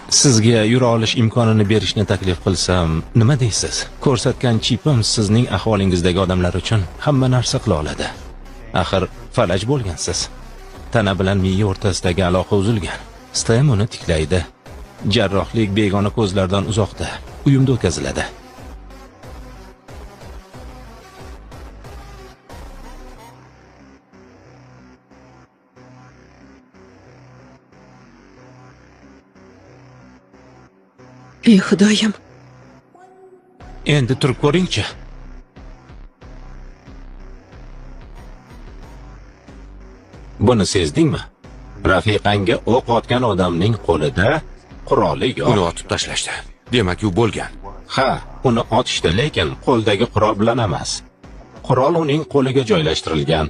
Sizga yura olish imkonini berishni taklif qilsam, nima deysiz? Ko'rsatgan chipim sizning ahvolingizdagi odamlar uchun hamma narsa qila oladi. Axir falaj bo'lgansiz. Tana bilan miya o'rtasidagi aloqa uzilgan. Stem uni tiklaydi. Jarrohlik begona ko'zlardan uzoqda, uyimda o'tkaziladi. Ey Xudoyim. Endi turib ko'ring-chi. Buni sezdingmi? Rafiqangga o'q otgan odamning qo'lida quroli yo'q. Uni otib tashlashdi. Demak, u bo'lgan. Ha, uni otishdi, lekin qo'ldagi qurol bilan emas. Qurol uning qo'liga joylashtirilgan.